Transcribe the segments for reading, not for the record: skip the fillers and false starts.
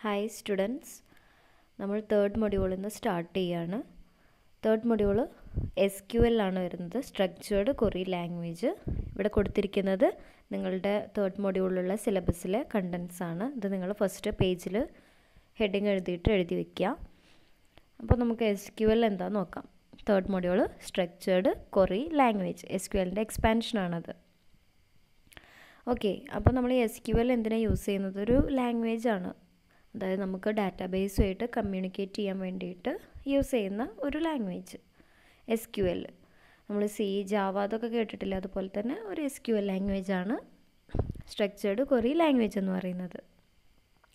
Hi students, നമ്മൾ third മൊഡ്യൂളിൽ നിന്ന് സ്റ്റാർട്ട് ചെയ്യുകയാണ്. തേർഡ് മൊഡ്യൂൾ SQL ആണ് വരുന്നത്, സ്ട്രക്ചേർഡ് ക്വറി ലാംഗ്വേജ്. ഇവിടെ കൊടുത്തിരിക്കുന്നത് നിങ്ങളുടെ തേർഡ് മൊഡ്യൂളിലുള്ള സിലബസിലെ കണ്ടൻസ് ആണ്. ഇത് നിങ്ങൾ ഫസ്റ്റ് പേജിൽ ഹെഡിങ് എഴുതി വയ്ക്കുക. അപ്പോൾ നമുക്ക് SQL എന്താണെന്ന് നോക്കാം. Third module structured query language, SQLൻ്റെ എക്സ്പാൻഷനാണത്. ഓക്കെ, അപ്പോൾ നമ്മൾ SQL എന്തിനാണ് യൂസ് ചെയ്യുന്നത്? ഒരു ലാംഗ്വേജ് ആണ്. അതായത് നമുക്ക് ഡാറ്റാബേസുമായിട്ട് കമ്മ്യൂണിക്കേറ്റ് ചെയ്യാൻ വേണ്ടിയിട്ട് യൂസ് ചെയ്യുന്ന ഒരു ലാംഗ്വേജ് SQL. നമ്മൾ ജാവ അതൊക്കെ കേട്ടിട്ടില്ല, അതുപോലെ തന്നെ ഒരു SQL ലാംഗ്വേജ് ആണ് സ്ട്രക്ചേർഡ് ക്വറി ലാംഗ്വേജ് എന്ന് പറയുന്നത്.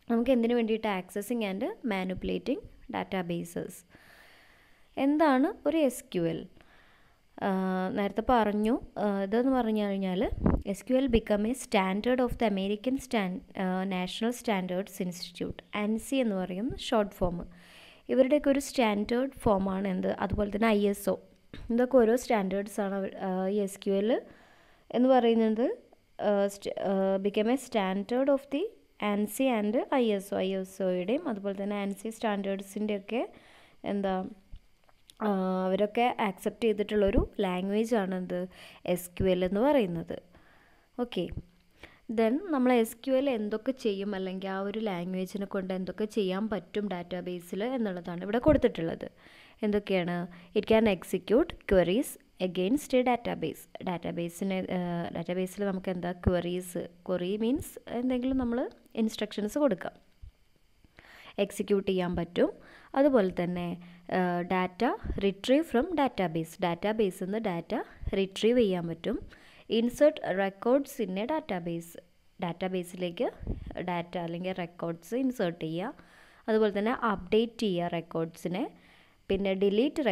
നമുക്ക് എന്തിനു വേണ്ടിയിട്ട്? Accessing and manipulating databases. എന്താണ് ഒരു SQL? നേരത്തെ പറഞ്ഞു, ഇതെന്ന് പറഞ്ഞു കഴിഞ്ഞാൽ SQL become a standard of the American national standards institute, ANSI എന്ന് പറയും ഷോർട്ട് ഫോം. ഇവരുടെയൊക്കെ ഒരു സ്റ്റാൻഡേർഡ് ഫോമാണ് എന്ത്, അതുപോലെ തന്നെ ISO. ഇതൊക്കെ ഓരോ സ്റ്റാൻഡേർഡ്സാണ് ഈ SQL എന്ന് പറയുന്നത്. become a standard of the ANSI and ISOയുടെയും അതുപോലെ തന്നെ ANSI സ്റ്റാൻഡേർഡ്സിൻ്റെയൊക്കെ അവരൊക്കെ ആക്സെപ്റ്റ് ചെയ്തിട്ടുള്ളൊരു ലാംഗ്വേജ് ആണെന്ത് SQL എന്ന് പറയുന്നത്. ഓക്കെ, ദെൻ നമ്മൾ SQL എന്തൊക്കെ ചെയ്യും, അല്ലെങ്കിൽ ആ ഒരു ലാംഗ്വേജിനെ കൊണ്ട് എന്തൊക്കെ ചെയ്യാൻ പറ്റും ഡാറ്റാബേസിൽ എന്നുള്ളതാണ് ഇവിടെ കൊടുത്തിട്ടുള്ളത്. എന്തൊക്കെയാണ്? It can execute queries against A ഡാറ്റാബേസിൽ നമുക്ക് എന്താ ക്വറി മീൻസ് എന്തെങ്കിലും നമ്മൾ ഇൻസ്ട്രക്ഷൻസ് കൊടുക്കാം, എക്സിക്യൂട്ട് ചെയ്യാൻ പറ്റും. അതുപോലെ തന്നെ ഡാറ്റ റിട്രീവ് ഫ്രം ഡാറ്റാബേസിൽ നിന്ന് ഡാറ്റ റിട്രീവ് ചെയ്യാൻ പറ്റും. ഇൻസേർട്ട് റെക്കോർഡ്സ് ഇൻ എ ഡാറ്റാബേസിലേക്ക് ഡാറ്റ അല്ലെങ്കിൽ റെക്കോർഡ്സ് ഇൻസേർട്ട് ചെയ്യുക. അതുപോലെ തന്നെ അപ്ഡേറ്റ് ചെയ്യുക റെക്കോർഡ്സിനെ. പിന്നെ ഡിലീറ്റ്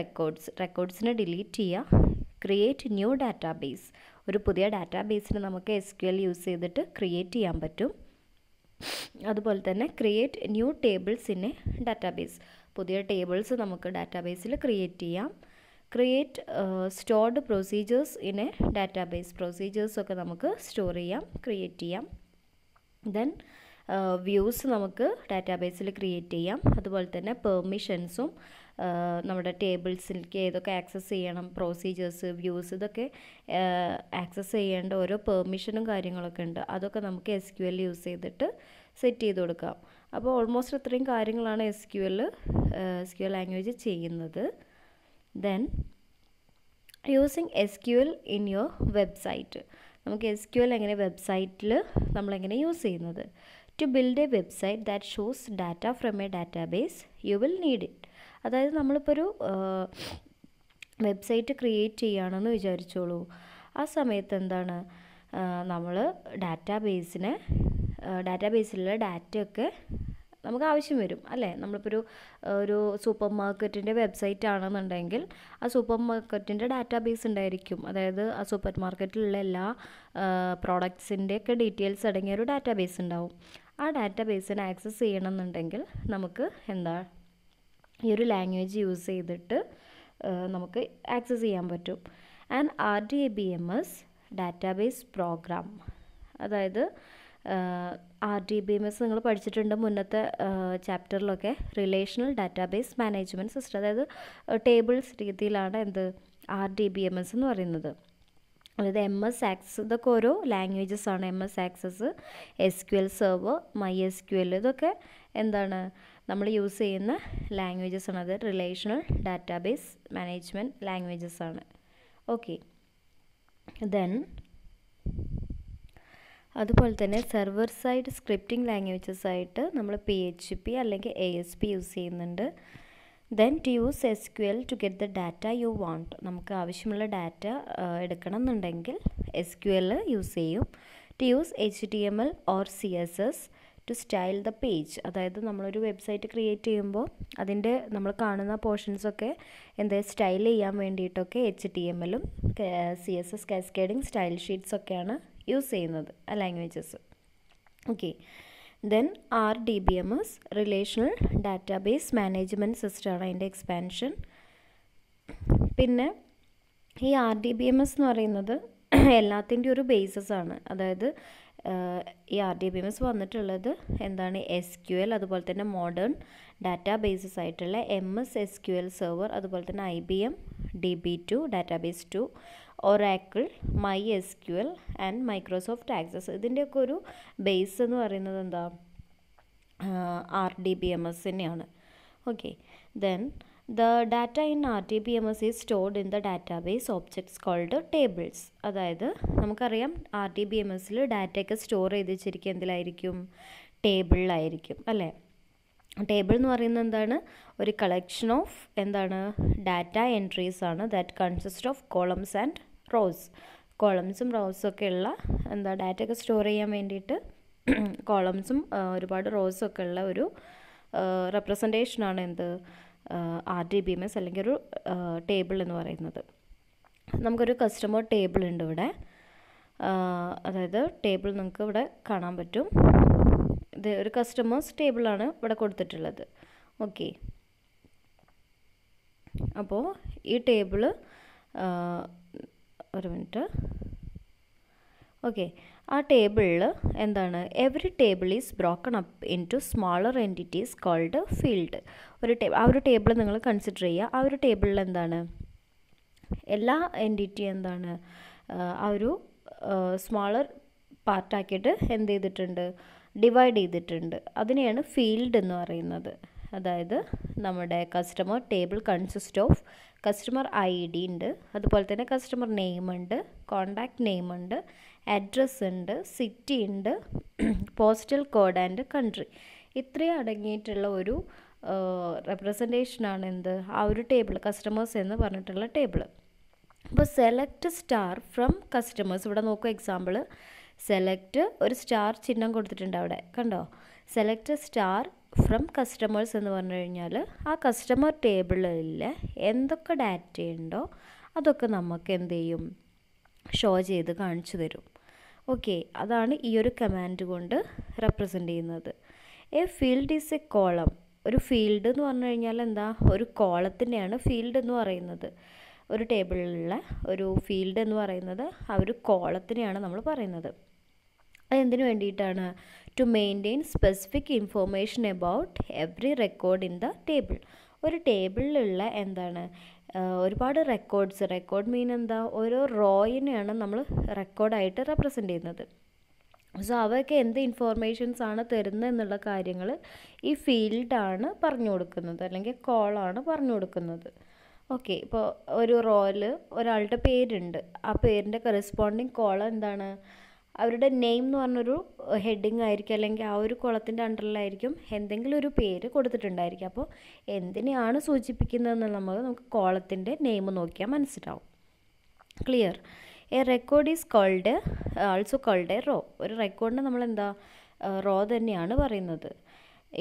റെക്കോർഡ്സിനെ ഡിലീറ്റ് ചെയ്യുക. ക്രിയേറ്റ് ന്യൂ ഡാറ്റാബേസ്, ഒരു പുതിയ ഡാറ്റാബേസിനെ നമുക്ക് SQL യൂസ് ചെയ്തിട്ട് ക്രിയേറ്റ് ചെയ്യാൻ പറ്റും. അതുപോലെ തന്നെ create new tables in a database, പുതിയ ടേബിൾസ് നമുക്ക് ഡാറ്റാബേസിൽ ക്രിയേറ്റ് ചെയ്യാം. Create stored procedures in a database, പ്രൊസീജിയേഴ്സൊക്കെ നമുക്ക് സ്റ്റോർ ചെയ്യാം, ക്രിയേറ്റ് ചെയ്യാം. ദെൻ വ്യൂസ് നമുക്ക് ഡാറ്റാബേസിൽ ക്രിയേറ്റ് ചെയ്യാം. അതുപോലെ തന്നെ പെർമിഷൻസും നമ്മുടെ ടേബിൾസിലേക്ക് ഏതൊക്കെ ആക്സസ് ചെയ്യണം, പ്രൊസീജിയേഴ്സ്, വ്യൂസ്, ഇതൊക്കെ ആക്സസ് ചെയ്യേണ്ട ഓരോ പെർമിഷനും കാര്യങ്ങളൊക്കെ ഉണ്ട്. അതൊക്കെ നമുക്ക് SQL യൂസ് ചെയ്തിട്ട് സെറ്റ് ചെയ്ത് കൊടുക്കാം. അപ്പോൾ ഓൾമോസ്റ്റ് ഇത്രയും കാര്യങ്ങളാണ് SQL ലാംഗ്വേജ് ചെയ്യുന്നത്. Then using SQL in your website, നമുക്ക് SQL എങ്ങനെ വെബ്സൈറ്റിൽ നമ്മളെങ്ങനെ യൂസ് ചെയ്യുന്നത്? To build a website that shows data from a database you will need it. അതായത് നമ്മളിപ്പോൾ ഒരു വെബ്സൈറ്റ് ക്രിയേറ്റ് ചെയ്യുകയാണെന്ന് വിചാരിച്ചോളൂ. ആ സമയത്ത് എന്താണ്, നമ്മൾ ഡാറ്റാബേസിലുള്ള ഡാറ്റയൊക്കെ നമുക്ക് ആവശ്യം വരും അല്ലേ? നമ്മളിപ്പോൾ ഒരു സൂപ്പർ മാർക്കറ്റിൻ്റെ വെബ്സൈറ്റ് ആണെന്നുണ്ടെങ്കിൽ ആ സൂപ്പർ മാർക്കറ്റിൻ്റെ ഡാറ്റാബേസ് ഉണ്ടായിരിക്കും. അതായത് ആ സൂപ്പർ മാർക്കറ്റിലുള്ള എല്ലാ പ്രോഡക്ട്സിൻ്റെയൊക്കെ ഡീറ്റെയിൽസ് അടങ്ങിയ ഒരു ഡാറ്റാബേസ് ഉണ്ടാവും. ആ ഡാറ്റാബേസിനെ ആക്സസ് ചെയ്യണമെന്നുണ്ടെങ്കിൽ നമുക്ക് ഈ ഒരു ലാംഗ്വേജ് യൂസ് ചെയ്തിട്ട് നമുക്ക് ആക്സസ് ചെയ്യാൻ പറ്റും. ആൻഡ് RDBMS ഡാറ്റാബേസ് പ്രോഗ്രാം, അതായത് RDBMS നിങ്ങൾ പഠിച്ചിട്ടുണ്ട് മുന്നത്തെ ചാപ്റ്ററിലൊക്കെ. റിലേഷണൽ ഡാറ്റാബേസ് മാനേജ്മെൻറ്റ് സിസ്റ്റം, അതായത് ടേബിൾസ് രീതിയിലാണ് RDBMS എന്ന് പറയുന്നത്. അതായത് MS Access, ഇതൊക്കെ ഓരോ ലാംഗ്വേജസ് ആണ്. MS Access, SQL Server, MySQL, ഇതൊക്കെ നമ്മൾ യൂസ് ചെയ്യുന്ന ലാംഗ്വേജസ് ആണ്. അത് റിലേഷണൽ ഡാറ്റാബേസ് മാനേജ്മെൻറ്റ് ലാംഗ്വേജസ് ആണ്. ഓക്കെ, ദെൻ അതുപോലെ തന്നെ സെർവർ സൈഡ് സ്ക്രിപ്റ്റിംഗ് ലാംഗ്വേജസ് ആയിട്ട് നമ്മൾ PHP അല്ലെങ്കിൽ ASP യൂസ് ചെയ്യുന്നുണ്ട്. Then to use SQL to get the data you want, നമുക്ക് ആവശ്യമുള്ള ഡാറ്റ എടുക്കണം എന്നുണ്ടെങ്കിൽ SQL യൂസ് ചെയ്യും. To use HTML or CSS to style the page, അതായത് നമ്മളൊരു വെബ്സൈറ്റ് ക്രിയേറ്റ് ചെയ്യുമ്പോൾ അതിൻ്റെ നമ്മൾ കാണുന്ന പോർഷൻസൊക്കെ സ്റ്റൈൽ ചെയ്യാൻ വേണ്ടിയിട്ടൊക്കെ HTML CSS കാസ്കേഡിങ് സ്റ്റൈൽ ഷീറ്റ്സൊക്കെയാണ് യൂസ് ചെയ്യുന്നത് ആ languages. Okay, then RDBMS relational database management സിസ്റ്റമാണ് അതിൻ്റെ എക്സ്പാൻഷൻ. പിന്നെ ഈ RDBMS എന്ന് പറയുന്നത് എല്ലാത്തിൻ്റെ ഒരു ബേസസ് ആണ്. അതായത് ഈ RDBMS വന്നിട്ടുള്ളത് എന്താണ്, SQL, അതുപോലെ തന്നെ മോഡേൺ ഡാറ്റാബേസസ് ആയിട്ടുള്ള MS SQL സെർവർ, അതുപോലെ തന്നെ IBM DB2 database 2, Oracle, MySQL and Microsoft access. ഇതിൻ്റെയൊക്കെ ഒരു ബേസ് എന്ന് പറയുന്നത് എന്താ, RDBMS തന്നെയാണ്. Okay, then the data in RDBMS is stored in the database objects called tables. അതായത് നമുക്കറിയാം RDBMSൽ ഡാറ്റയൊക്കെ സ്റ്റോർ ചെയ്ത് വെച്ചിരിക്കുക എന്തിലായിരിക്കും, ടേബിളിലായിരിക്കും അല്ലേ. ടേബിൾ എന്ന് പറയുന്നത് എന്താണ്, ഒരു കളക്ഷൻ ഓഫ് എന്താണ്, ഡാറ്റ എൻട്രീസ് ആണ്. That consist of columns and rows. കോളംസും റോസും ഒക്കെ ഉള്ള എന്താ, ഡാറ്റയൊക്കെ സ്റ്റോർ ചെയ്യാൻ വേണ്ടിയിട്ട് കോളംസും ഒരുപാട് റോസും ഒക്കെ ഉള്ള ഒരു റെപ്രസെൻറ്റേഷനാണ് എന്ത്, RDBMS അല്ലെങ്കിൽ ഒരു ടേബിൾ എന്ന് പറയുന്നത്. നമുക്കൊരു കസ്റ്റമർ ടേബിൾ ഉണ്ട് ഇവിടെ. അതായത് ടേബിൾ നിങ്ങൾക്ക് ഇവിടെ കാണാൻ പറ്റും. ഇത് ഒരു കസ്റ്റമേഴ്സ് ടേബിളാണ് ഇവിടെ കൊടുത്തിട്ടുള്ളത്. ഓക്കെ, അപ്പോൾ ഈ ടേബിള് ഒരു മിനിറ്റ്. ഓക്കെ, ആ ടേബിളിൽ എന്താണ്, every table is broken up into smaller entities called field. ആ ഒരു ടേബിൾ നിങ്ങൾ കൺസിഡർ ചെയ്യുക. ആ ഒരു ടേബിളിൽ എന്താണ്, എല്ലാ എൻറ്റിറ്റി എന്താണ്, ആ ഒരു സ്മാളർ പാർട്ടാക്കിയിട്ട് എന്ത് ചെയ്തിട്ടുണ്ട്, ഡിവൈഡ് ചെയ്തിട്ടുണ്ട്. അതിനെയാണ് ഫീൽഡ് എന്ന് പറയുന്നത്. അതായത് നമ്മുടെ customer table consist of customer ID ഉണ്ട്, അതുപോലെ തന്നെ കസ്റ്റമർ നെയിം ഉണ്ട്, കോണ്ടാക്ട് നെയിം ഉണ്ട്, അഡ്രസ്സ് ഉണ്ട്, സിറ്റി ഉണ്ട്, പോസ്റ്റൽ കോഡ് ആൻഡ് കൺട്രി. ഇത്രയും അടങ്ങിയിട്ടുള്ള ഒരു റെപ്രസെൻറ്റേഷനാണ് എന്ത്, ആ ഒരു ടേബിൾ, കസ്റ്റമേഴ്സ് എന്ന് പറഞ്ഞിട്ടുള്ള ടേബിൾ. അപ്പോൾ സെലക്ട് സ്റ്റാർ ഫ്രം കസ്റ്റമേഴ്സ്. ഇവിടെ നോക്കൂ, എക്സാമ്പിൾ സെലക്ട്, ഒരു സ്റ്റാർ ചിഹ്നം കൊടുത്തിട്ടുണ്ട് അവിടെ, കണ്ടോ. സെലക്ട് സ്റ്റാർ ഫ്രം കസ്റ്റമേഴ്സ് എന്ന് പറഞ്ഞു കഴിഞ്ഞാൽ ആ കസ്റ്റമർ ടേബിളിൽ എന്തൊക്കെ ഡാറ്റയുണ്ടോ അതൊക്കെ നമുക്ക് എന്ത് ചെയ്യും, ഷോ ചെയ്ത് കാണിച്ചു തരും. ഓക്കെ, അതാണ് ഈ ഒരു കമാൻഡ് കൊണ്ട് റെപ്രസെൻ്റ് ചെയ്യുന്നത്. A field is A column. ഒരു ഫീൽഡ് എന്ന് പറഞ്ഞു കഴിഞ്ഞാൽ എന്താ, ഒരു കോളത്തിനെയാണ് ഫീൽഡ് എന്ന് പറയുന്നത്. ഒരു ടേബിളിലുള്ള ഒരു ഫീൽഡ് എന്ന് പറയുന്നത് ആ ഒരു കോളത്തിനെയാണ് നമ്മൾ പറയുന്നത്. അതെന്തിനു വേണ്ടിയിട്ടാണ്, to maintain specific information about every record in the table. ഒരു ടേബിളിലുള്ള എന്താണ്, ഒരുപാട് റെക്കോർഡ്സ്. റെക്കോർഡ് മീൻ എന്താ, ഓരോ റോയിനെയാണ് നമ്മൾ റെക്കോർഡായിട്ട് റെപ്രസെൻ്റ് ചെയ്യുന്നത്. സോ അവയൊക്കെ എന്ത് ഇൻഫോർമേഷൻസ് ആണ് തരുന്നത് എന്നുള്ള കാര്യങ്ങൾ ഈ ഫീൽഡാണ് പറഞ്ഞു കൊടുക്കുന്നത്, അല്ലെങ്കിൽ കോളാണ് പറഞ്ഞു കൊടുക്കുന്നത്. ഓക്കെ, ഇപ്പോൾ ഒരു റോയിൽ ഒരാളുടെ പേരുണ്ട്, ആ പേരിൻ്റെ കറസ്പോണ്ടിങ് കോളം എന്താണ്, അവരുടെ നെയിം എന്ന് പറഞ്ഞൊരു ഹെഡിങ് ആയിരിക്കും, അല്ലെങ്കിൽ ആ ഒരു കോളത്തിൻ്റെ അണ്ടറിലായിരിക്കും എന്തെങ്കിലും ഒരു പേര് കൊടുത്തിട്ടുണ്ടായിരിക്കും. അപ്പോൾ എന്തിനെയാണ് സൂചിപ്പിക്കുന്നതെന്ന് നമുക്ക് കോളത്തിൻ്റെ നെയിം നോക്കിയാൽ മനസ്സിലാവും. Clear. A record is called also called a row. ഒരു റെക്കോർഡിന് നമ്മൾ എന്താ, റോ തന്നെയാണ് പറയുന്നത്.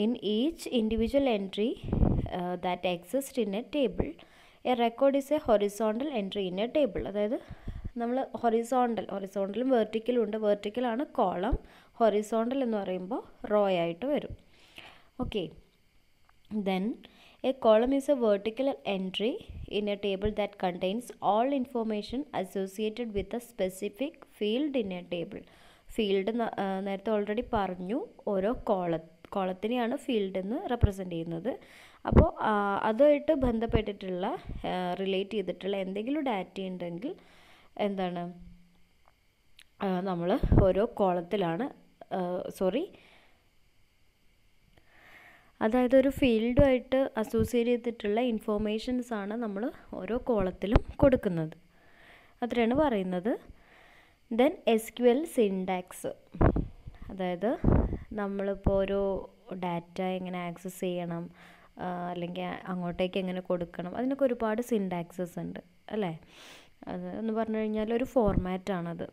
In each individual entry that exist in a table, a record is a horizontal entry in a table. അതായത് നമ്മൾ ഹൊറിസോണ്ടലും വെർട്ടിക്കലും ഉണ്ട്. വെർട്ടിക്കലാണ് കോളം, ഹൊറിസോണ്ടൽ എന്ന് പറയുമ്പോൾ റോ ആയിട്ട് വരും. Okay, then A column is A vertical entry in a table that contains all information associated with a specific field in a table. Field നേരത്തെ already പറഞ്ഞു, ഓരോ കോളത്തിനെയാണ് ഫീൽഡ് എന്ന് റെപ്രസെൻ്റ് ചെയ്യുന്നത്. അപ്പോൾ അതുമായിട്ട് ബന്ധപ്പെട്ടിട്ടുള്ള റിലേറ്റ് ചെയ്തിട്ടുള്ള എന്തെങ്കിലും ഡാറ്റ ഉണ്ടെങ്കിൽ എന്താണ്, നമ്മൾ ഓരോ കോളത്തിലാണ് അതായത് ഒരു ഫീൽഡുമായിട്ട് അസോസിയേറ്റ് ചെയ്തിട്ടുള്ള ഇൻഫോർമേഷൻസാണ് നമ്മൾ ഓരോ കോളത്തിലും കൊടുക്കുന്നത്. അത്രയാണ് പറയുന്നത്. ദെൻ SQL സിൻടാക്സ്, അതായത് നമ്മളിപ്പോൾ ഒരു ഡാറ്റ എങ്ങനെ ആക്സസ് ചെയ്യണം, അല്ലെങ്കിൽ അങ്ങോട്ടേക്ക് എങ്ങനെ കൊടുക്കണം, അതിനൊക്കെ ഒരുപാട് സിൻടാക്സസ് ഉണ്ട് അല്ലേ. അത് എന്ന് പറഞ്ഞു കഴിഞ്ഞാൽ ഒരു ഫോർമാറ്റാണത്.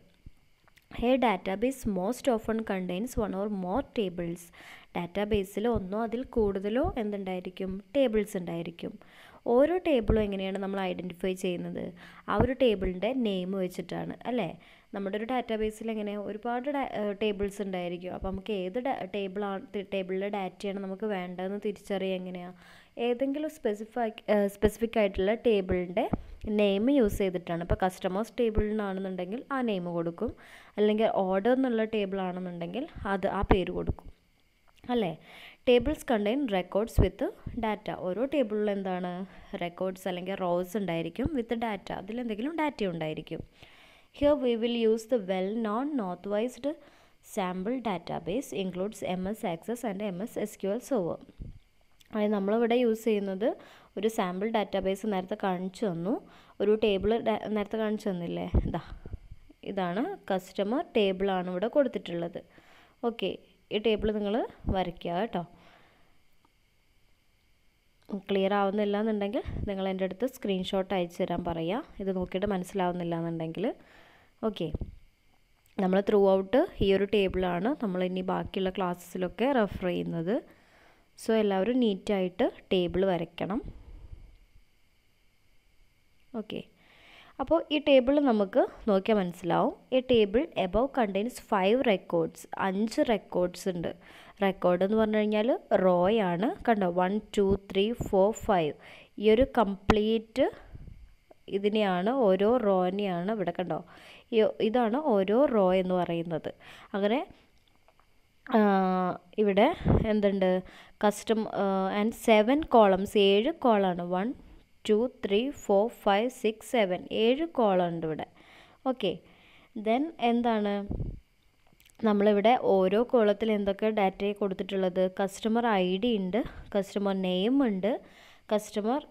A database most often contains one or more tables. ഡാറ്റാബേസിൽ ഒന്നോ അതിൽ കൂടുതലോ എന്തുണ്ടായിരിക്കും, ടേബിൾസ് ഉണ്ടായിരിക്കും. ഓരോ ടേബിളും എങ്ങനെയാണ് നമ്മൾ ഐഡൻറ്റിഫൈ ചെയ്യുന്നത്, ആ ഒരു ടേബിളിൻ്റെ നെയിം വെച്ചിട്ടാണ് അല്ലേ. നമ്മുടെ ഒരു ഡാറ്റാബേസിൽ എങ്ങനെ ഒരുപാട് ടേബിൾസ് ഉണ്ടായിരിക്കും. അപ്പോൾ നമുക്ക് ഏത് ടേബിളിലെ ഡാറ്റയാണ് നമുക്ക് വേണ്ടതെന്ന് തിരിച്ചറിയാൻ എങ്ങനെയാണ്, ഏതെങ്കിലും സ്പെസിഫിക് ആയിട്ടുള്ള ടേബിളിൻ്റെ നെയിം യൂസ് ചെയ്തിട്ടാണ്. ഇപ്പോൾ കസ്റ്റമേഴ്സ് ടേബിളിനാണെന്നുണ്ടെങ്കിൽ ആ നെയിം കൊടുക്കും, അല്ലെങ്കിൽ ഓർഡർ എന്നുള്ള ടേബിൾ ആണെന്നുണ്ടെങ്കിൽ ആ പേര് കൊടുക്കും അല്ലേ. ടേബിൾസ് കണ്ടെയ്ൻ റെക്കോർഡ്സ് വിത്ത് ഡാറ്റ. ഓരോ ടേബിളിൽ എന്താണ് റെക്കോർഡ്സ് അല്ലെങ്കിൽ റോസ് ഉണ്ടായിരിക്കും വിത്ത് ഡാറ്റ, അതിലെന്തെങ്കിലും ഡാറ്റ ഉണ്ടായിരിക്കും. Here we will use the well known north sample database includes MS Access and MS SQL Server. അതായത് നമ്മളിവിടെ യൂസ് ചെയ്യുന്നത് ഒരു സാമ്പിൾ ഡാറ്റാബേസ് നേരത്തെ കാണിച്ചു തന്നു, ഒരു ടേബിൾ നേരത്തെ കാണിച്ചു തന്നില്ലേ, ഇതാണ് കസ്റ്റമർ ടേബിളാണ് ഇവിടെ കൊടുത്തിട്ടുള്ളത്. ഓക്കെ, ഈ ടേബിൾ നിങ്ങൾ വരയ്ക്കുക കേട്ടോ. ക്ലിയർ ആവുന്നില്ല എന്നുണ്ടെങ്കിൽ നിങ്ങൾ എൻ്റെ അടുത്ത് സ്ക്രീൻഷോട്ട് അയച്ചു തരാൻ പറയുക, ഇത് നോക്കിയിട്ട് മനസ്സിലാവുന്നില്ല എന്നുണ്ടെങ്കിൽ. ഓക്കെ, നമ്മൾ ത്രൂ ഔട്ട് ഈ ഒരു ടേബിളാണ് നമ്മൾ ഇനി ബാക്കിയുള്ള ക്ലാസ്സിലൊക്കെ റെഫർ ചെയ്യുന്നത്. സോ എല്ലാവരും നീറ്റായിട്ട് ടേബിൾ വരയ്ക്കണം. ഓക്കെ, അപ്പോൾ ഈ ടേബിൾ നമുക്ക് നോക്കിയാൽ മനസ്സിലാവും. ഈ table above contains 5 records, 5 records ഉണ്ട്. റെക്കോർഡ് എന്ന് പറഞ്ഞു കഴിഞ്ഞാൽ റോയാണ്, കണ്ടോ 1 2 3 4 5. ഈ ഒരു കംപ്ലീറ്റ് ഇതിനെയാണ്, ഓരോ റോനെയാണ് ഇവിടെ കണ്ടോ, ഇതാണ് ഓരോ റോ എന്ന് പറയുന്നത്. അങ്ങനെ ഇവിടെ എന്തുണ്ട്, ആൻഡ് 7 കോളംസ്, 7 കോളാണ്, 1 2 3 4 5 6 7, 7 കോളം ഉണ്ട് ഇവിടെ. ഓക്കെ, ദെൻ എന്താണ് നമ്മളിവിടെ ഓരോ കോളത്തിൽ എന്തൊക്കെ ഡാറ്റ കൊടുത്തിട്ടുള്ളത്, കസ്റ്റമർ ID ഉണ്ട്, കസ്റ്റമർ നെയിം ഉണ്ട്, കസ്റ്റമർ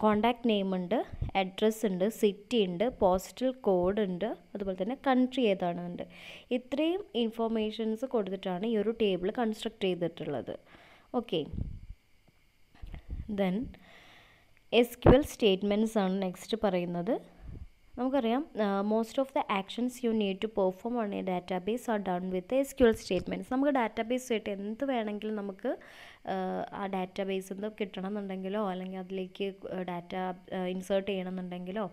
കോണ്ടാക്ട് നെയിം ഉണ്ട്, അഡ്രസ്സ് ഉണ്ട്, സിറ്റി ഉണ്ട്, പോസ്റ്റൽ കോഡ് ഉണ്ട്, അതുപോലെ തന്നെ കൺട്രി ഏതാണുണ്ട്. ഇത്രയും ഇൻഫോർമേഷൻസ് കൊടുത്തിട്ടാണ് ഈ ഒരു ടേബിൾ കൺസ്ട്രക്ട് ചെയ്തിട്ടുള്ളത്. ഓക്കെ, ദെൻ SQL സ്റ്റേറ്റ്മെൻറ്റ്സ് ആണ് നെക്സ്റ്റ് പറയുന്നത്. നമുക്കറിയാം most of the actions you need to perform on a database are done with SQL statements. നമുക്ക് ഡാറ്റാബേസ് ആയിട്ട് എന്ത് വേണമെങ്കിലും നമുക്ക് ആ ഡാറ്റാബേസിൽ നിന്ന് കിട്ടണം എന്നുണ്ടെങ്കിലോ, അല്ലെങ്കിൽ അതിലേക്ക് ഡാറ്റ ഇൻസേർട്ട് ചെയ്യണമെന്നുണ്ടെങ്കിലോ,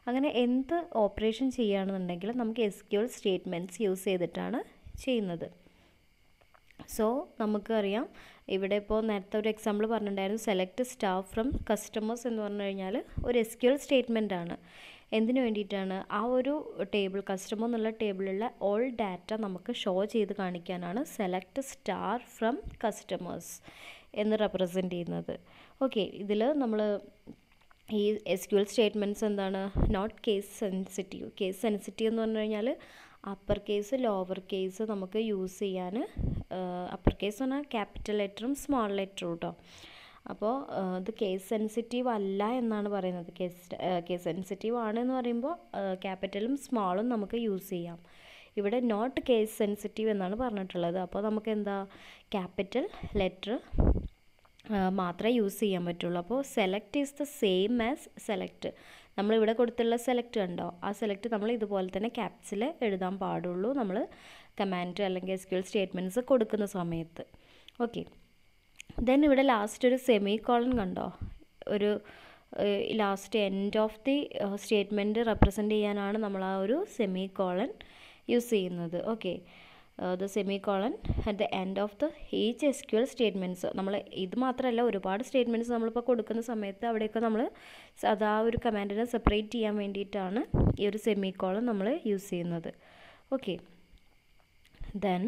അങ്ങനെ എന്ത് ഓപ്പറേഷൻ ചെയ്യുകയാണെന്നുണ്ടെങ്കിലും നമുക്ക് SQL സ്റ്റേറ്റ്മെൻറ്റ്സ് യൂസ് ചെയ്തിട്ടാണ് ചെയ്യുന്നത്. സോ നമുക്കറിയാം ഇവിടെ ഇപ്പോൾ നേരത്തെ ഒരു എക്സാമ്പിൾ പറഞ്ഞിട്ടുണ്ടായിരുന്നു, സെലക്ട് സ്റ്റാഫ് ഫ്രം കസ്റ്റമേഴ്സ് എന്ന് പറഞ്ഞു കഴിഞ്ഞാൽ ഒരു SQL സ്റ്റേറ്റ്മെൻ്റ് ആണ്. എന്തിനു വേണ്ടിയിട്ടാണ്, ആ ഒരു ടേബിൾ കസ്റ്റമർ എന്നുള്ള ടേബിളിലുള്ള ഓൾ ഡാറ്റ നമുക്ക് ഷോ ചെയ്ത് കാണിക്കാനാണ് സെലക്ട് സ്റ്റാർ ഫ്രം കസ്റ്റമേഴ്സ് എന്ന് റെപ്രസെൻ്റ് ചെയ്യുന്നത്. ഓക്കെ, ഇതിൽ നമ്മൾ ഈ SQL സ്റ്റേറ്റ്മെൻറ്റ്സ് എന്താണ്, not case sensitive. Case sensitive എന്ന് പറഞ്ഞു കഴിഞ്ഞാൽ അപ്പർ കേസ് ലോവർ കേസ് നമുക്ക് യൂസ് ചെയ്യാൻ, അപ്പർ കേസ് പറഞ്ഞാൽ ക്യാപിറ്റൽ ലെറ്ററും സ്മോൾ ലെറ്ററും കേട്ടോ. അപ്പോൾ ഇത് കേസ് സെൻസിറ്റീവ് അല്ല എന്നാണ് പറയുന്നത്. കേസ് സെൻസിറ്റീവ് ആണെന്ന് പറയുമ്പോൾ ക്യാപിറ്റലും സ്മോളും നമുക്ക് യൂസ് ചെയ്യാം. ഇവിടെ നോട്ട് കേസ് സെൻസിറ്റീവ് എന്നാണ് പറഞ്ഞിട്ടുള്ളത്. അപ്പോൾ നമുക്ക് എന്താ, ക്യാപിറ്റൽ ലെറ്റർ മാത്രമേ യൂസ് ചെയ്യാൻ പറ്റുള്ളൂ. അപ്പോൾ select is the same as select. നമ്മളിവിടെ കൊടുത്തുള്ള സെലക്ട് കണ്ടോ, ആ സെലക്ട് നമ്മൾ ഇതുപോലെ തന്നെ ക്യാപ്സിൽ എഴുതാൻ പാടുള്ളൂ നമ്മൾ കമാൻഡ് അല്ലെങ്കിൽ SQL സ്റ്റേറ്റ്മെൻറ്റ്സ് കൊടുക്കുന്ന സമയത്ത്. ഓക്കെ, ദെൻ ഇവിടെ ലാസ്റ്റ് ഒരു സെമി കോളൻ കണ്ടോ, ഒരു last end of the statement represent ചെയ്യാനാണ് നമ്മൾ ആ ഒരു സെമി കോളൻ യൂസ് ചെയ്യുന്നത്. Okay, the semi colon at the end of the each SQL statements. നമ്മൾ ഇത് മാത്രമല്ല, ഒരുപാട് സ്റ്റേറ്റ്മെൻറ്റ്സ് നമ്മളിപ്പോൾ കൊടുക്കുന്ന സമയത്ത് അവിടെയൊക്കെ നമ്മൾ അതാ ഒരു കമാൻഡിനെ സെപ്പറേറ്റ് ചെയ്യാൻ വേണ്ടിയിട്ടാണ് ഈ ഒരു സെമി കോളൻ നമ്മൾ യൂസ് ചെയ്യുന്നത്. Okay, then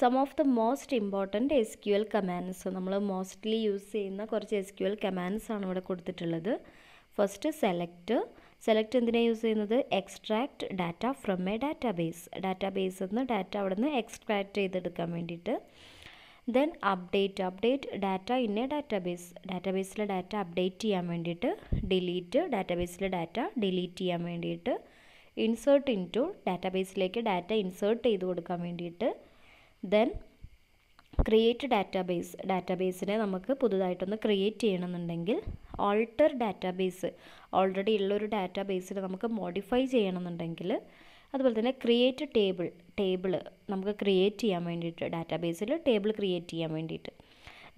some of the most important SQL commands, നമ്മൾ മോസ്റ്റ്ലി യൂസ് ചെയ്യുന്ന കുറച്ച് SQL കമാൻഡ്സ് ആണ് ഇവിടെ കൊടുത്തിട്ടുള്ളത്. ഫസ്റ്റ് സെലക്ട് എന്തിനാണ് യൂസ് ചെയ്യുന്നത്, എക്സ്ട്രാക്ട് ഡാറ്റ ഫ്രം എ ഡാറ്റാബേസിൽ നിന്ന് ഡാറ്റ അവിടെ നിന്ന് എക്സ്ട്രാക്ട് ചെയ്തെടുക്കാൻ വേണ്ടിയിട്ട്. Then update data in a ഡാറ്റാബേസിലെ ഡാറ്റ അപ്ഡേറ്റ് ചെയ്യാൻ വേണ്ടിയിട്ട്. ഡാറ്റാബേസിലെ ഡാറ്റ ഡിലീറ്റ് ചെയ്യാൻ വേണ്ടിയിട്ട്. ഇൻസേർട്ട് ഇൻ ടു ഡാറ്റാബേസിലേക്ക് ഡാറ്റ ഇൻസേർട്ട് ചെയ്ത് കൊടുക്കാൻ വേണ്ടിയിട്ട്. ദെൻ ക്രിയേറ്റ് ഡാറ്റാബേസിനെ നമുക്ക് പുതുതായിട്ടൊന്ന് ക്രിയേറ്റ് ചെയ്യണമെന്നുണ്ടെങ്കിൽ. ഓൾട്ടർ ഡാറ്റാബേസ്, ഓൾറെഡി ഉള്ളൊരു ഡാറ്റാബേസിനെ നമുക്ക് മോഡിഫൈ ചെയ്യണമെന്നുണ്ടെങ്കിൽ. അതുപോലെ തന്നെ ക്രിയേറ്റ് ടേബിൾ നമുക്ക് ക്രിയേറ്റ് ചെയ്യാൻ വേണ്ടിയിട്ട്, ഡാറ്റാബേസിൽ ടേബിൾ ക്രിയേറ്റ് ചെയ്യാൻ വേണ്ടിയിട്ട്.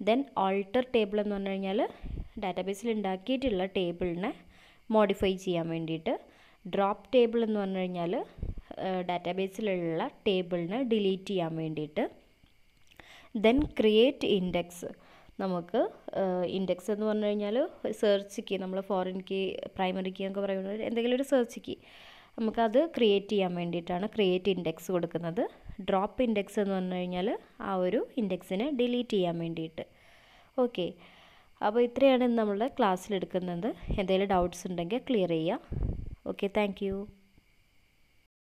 ദെൻ ഓൾട്ടർ ടേബിൾ എന്ന് പറഞ്ഞു കഴിഞ്ഞാൽ ഡാറ്റാബേസിൽ ഉണ്ടാക്കിയിട്ടുള്ള ടേബിളിനെ മോഡിഫൈ ചെയ്യാൻ വേണ്ടിയിട്ട്. ഡ്രോപ്പ് ടേബിൾ എന്ന് പറഞ്ഞു കഴിഞ്ഞാൽ ഡാറ്റാബേസിലുള്ള ടേബിളിനെ ഡിലീറ്റ് ചെയ്യാൻ വേണ്ടിയിട്ട്. ദെൻ ക്രിയേറ്റ് ഇൻഡെക്സ്, നമുക്ക് ഇൻഡെക്സ് എന്ന് പറഞ്ഞു കഴിഞ്ഞാൽ സെർച്ച് കീ, നമ്മൾ ഫോറിൻ കീ, പ്രൈമറി കീ എന്നൊക്കെ പറയുന്നത് എന്തെങ്കിലും ഒരു സെർച്ച് കീ, നമുക്കത് ക്രിയേറ്റ് ചെയ്യാൻ വേണ്ടിയിട്ടാണ് ക്രിയേറ്റ് ഇൻഡെക്സ് കൊടുക്കുന്നത്. ഡ്രോപ്പ് ഇൻഡെക്സ് എന്ന് പറഞ്ഞു കഴിഞ്ഞാൽ ആ ഒരു ഇൻഡെക്സിനെ ഡിലീറ്റ് ചെയ്യാൻ വേണ്ടിയിട്ട്. ഓക്കെ, അപ്പോൾ ഇത്രയാണ് നമ്മളുടെ ക്ലാസ്സിൽ എടുക്കുന്നത്. എന്തെങ്കിലും ഡൗട്ട്സ് ഉണ്ടെങ്കിൽ ക്ലിയർ ചെയ്യുക. Okay, thank you.